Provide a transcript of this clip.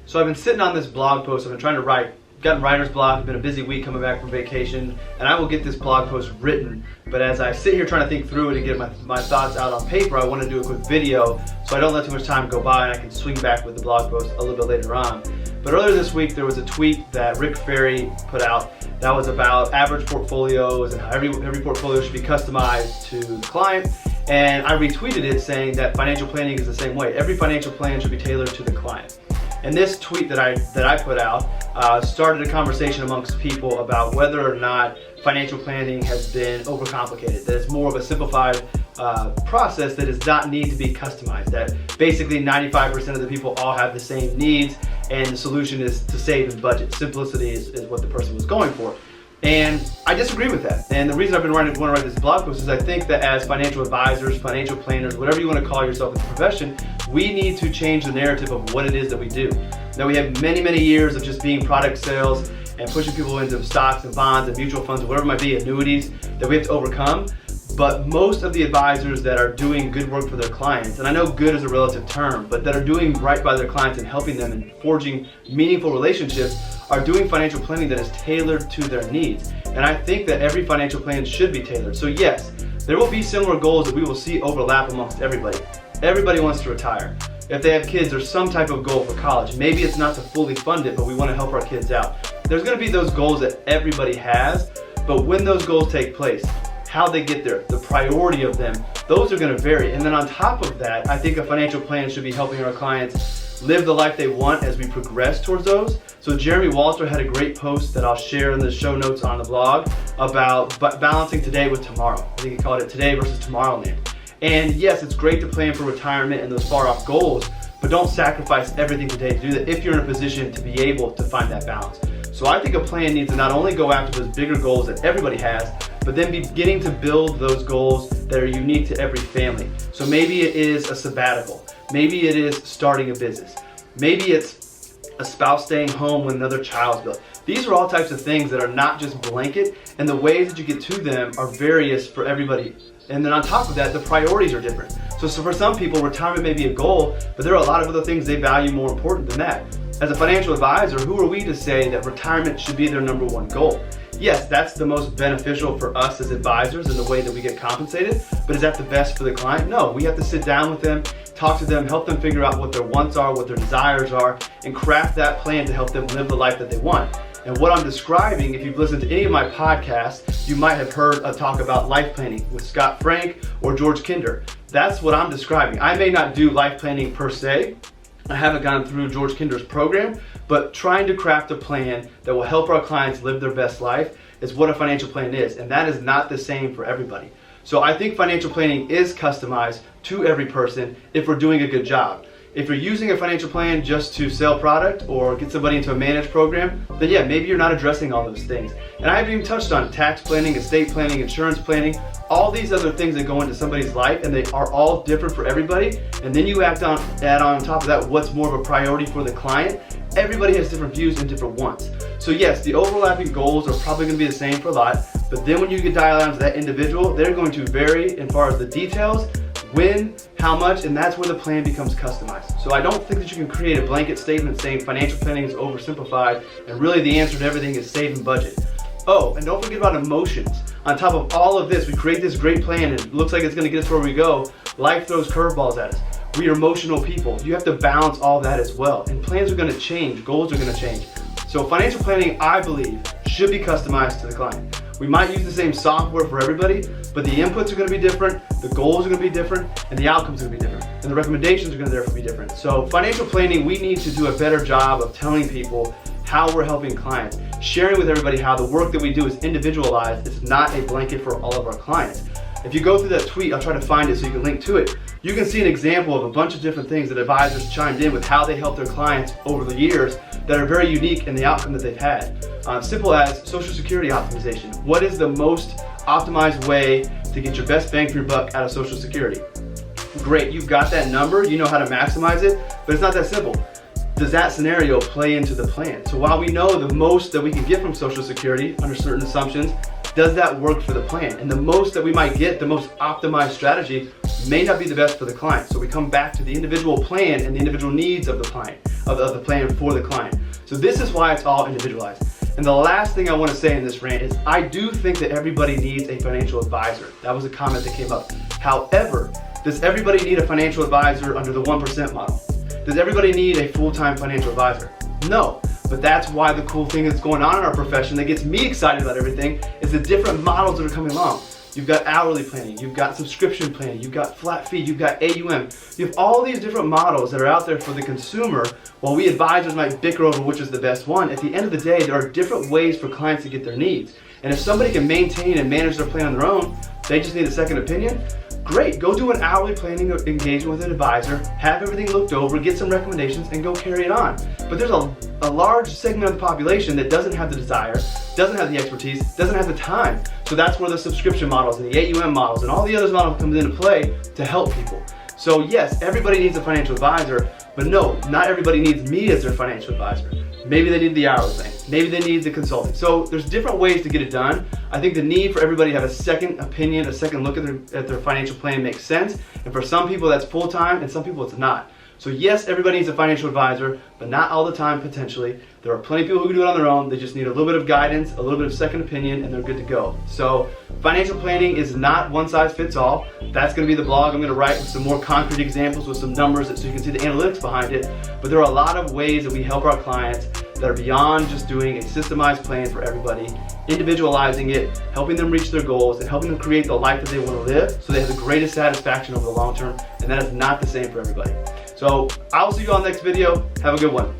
So I've been sitting on this blog post. I've been trying to write. Gotten writer's block. It's been a busy week coming back from vacation, and I will get this blog post written. But as I sit here trying to think through it and get my thoughts out on paper, I want to do a quick video so I don't let too much time go by and I can swing back with the blog post a little bit later on. But earlier this week, there was a tweet that Rick Ferry put out that was about average portfolios and how every portfolio should be customized to the client. And I retweeted it saying that financial planning is the same way. Every financial plan should be tailored to the client. And this tweet that I put out started a conversation amongst people about whether or not financial planning has been overcomplicated, that it's more of a simplified process that does not need to be customized, that basically 95% of the people all have the same needs and the solution is to save and budget. Simplicity is what the person was going for. And I disagree with that. And the reason I've been want to write this blog post is I think that as financial advisors, financial planners, whatever you want to call yourself in the profession, we need to change the narrative of what it is that we do. Now we have many, many years of just being product sales and pushing people into stocks and bonds and mutual funds, whatever it might be, annuities that we have to overcome. But most of the advisors that are doing good work for their clients, and I know good is a relative term, but that are doing right by their clients and helping them and forging meaningful relationships are doing financial planning that is tailored to their needs. And I think that every financial plan should be tailored. So yes, there will be similar goals that we will see overlap amongst everybody. Everybody wants to retire. If they have kids, there's some type of goal for college. Maybe it's not to fully fund it, but we want to help our kids out. There's going to be those goals that everybody has, but when those goals take place, how they get there, the priority of them, those are going to vary. And then on top of that, I think a financial plan should be helping our clients live the life they want as we progress towards those. So Jeremy Walter had a great post that I'll share in the show notes on the blog about balancing today with tomorrow. I think he called it Today versus Tomorrow Land. And yes, it's great to plan for retirement and those far off goals, but don't sacrifice everything today to do that if you're in a position to be able to find that balance. So I think a plan needs to not only go after those bigger goals that everybody has, but then beginning to build those goals that are unique to every family. So maybe it is a sabbatical. Maybe it is starting a business. Maybe it's a spouse staying home when another child's built. These are all types of things that are not just blanket, and the ways that you get to them are various for everybody. And then on top of that, the priorities are different. So for some people, retirement may be a goal, but there are a lot of other things they value more important than that. As a financial advisor, who are we to say that retirement should be their number one goal? Yes, that's the most beneficial for us as advisors in the way that we get compensated, but is that the best for the client? No, we have to sit down with them, talk to them, help them figure out what their wants are, what their desires are, and craft that plan to help them live the life that they want. And what I'm describing, if you've listened to any of my podcasts, you might have heard a talk about life planning with Scott Frank or George Kinder. That's what I'm describing. I may not do life planning per se. I haven't gone through George Kinder's program, but trying to craft a plan that will help our clients live their best life is what a financial plan is, and that is not the same for everybody. So I think financial planning is customized to every person if we're doing a good job. If you're using a financial plan just to sell product or get somebody into a managed program, then yeah, maybe you're not addressing all those things. And I haven't even touched on tax planning, estate planning, insurance planning, all these other things that go into somebody's life, and they are all different for everybody. And then you add on top of that what's more of a priority for the client. Everybody has different views and different wants. So yes, the overlapping goals are probably going to be the same for a lot, but then when you get dialed down to that individual, they're going to vary as far as the details, when, how much, and that's where the plan becomes customized. So I don't think that you can create a blanket statement saying financial planning is oversimplified and really the answer to everything is save and budget. Oh, and don't forget about emotions. On top of all of this, we create this great plan and it looks like it's going to get us where we go. Life throws curveballs at us. We are emotional people. You have to balance all that as well. And plans are going to change, goals are going to change. So financial planning, I believe, should be customized to the client. We might use the same software for everybody, but the inputs are going to be different, the goals are going to be different, and the outcomes are going to be different, and the recommendations are going to therefore be different. So financial planning, we need to do a better job of telling people how we're helping clients, sharing with everybody how the work that we do is individualized. It's not a blanket for all of our clients. If you go through that tweet, I'll try to find it so you can link to it. You can see an example of a bunch of different things that advisors chimed in with how they help their clients over the years that are very unique in the outcome that they've had. Simple as Social Security optimization. What is the most optimized way to get your best bang for your buck out of Social Security? Great, you've got that number, you know how to maximize it, but it's not that simple. Does that scenario play into the plan? So while we know the most that we can get from Social Security under certain assumptions, does that work for the plan? And the most that we might get, the most optimized strategy, may not be the best for the client. So we come back to the individual plan and the individual needs of the client, of the plan for the client. So this is why it's all individualized. And the last thing I want to say in this rant is I do think that everybody needs a financial advisor. That was a comment that came up. However, does everybody need a financial advisor under the 1% model? Does everybody need a full-time financial advisor? No. But that's why the cool thing that's going on in our profession that gets me excited about everything is the different models that are coming along. You've got hourly planning, you've got subscription planning, you've got flat fee, you've got AUM. You have all these different models that are out there for the consumer, while we advisors might bicker over which is the best one. At the end of the day, there are different ways for clients to get their needs. And if somebody can maintain and manage their plan on their own, they just need a second opinion, great, go do an hourly planning engagement with an advisor, have everything looked over, get some recommendations, and go carry it on. But there's a large segment of the population that doesn't have the desire, doesn't have the expertise, doesn't have the time. So that's where the subscription models and the AUM models and all the other models come into play to help people. So yes, everybody needs a financial advisor, but no, not everybody needs me as their financial advisor. Maybe they need the hourly thing. Maybe they need the consulting. So there's different ways to get it done. I think the need for everybody to have a second opinion, a second look at their financial plan makes sense. And for some people that's full-time and some people it's not. So yes, everybody needs a financial advisor, but not all the time potentially. There are plenty of people who can do it on their own. They just need a little bit of guidance, a little bit of second opinion, and they're good to go. So financial planning is not one size fits all. That's going to be the blog I'm going to write with some more concrete examples with some numbers so you can see the analytics behind it. But there are a lot of ways that we help our clients that are beyond just doing a systemized plan for everybody, individualizing it, helping them reach their goals, and helping them create the life that they want to live so they have the greatest satisfaction over the long term. And that is not the same for everybody. So I'll see you on the next video. Have a good one.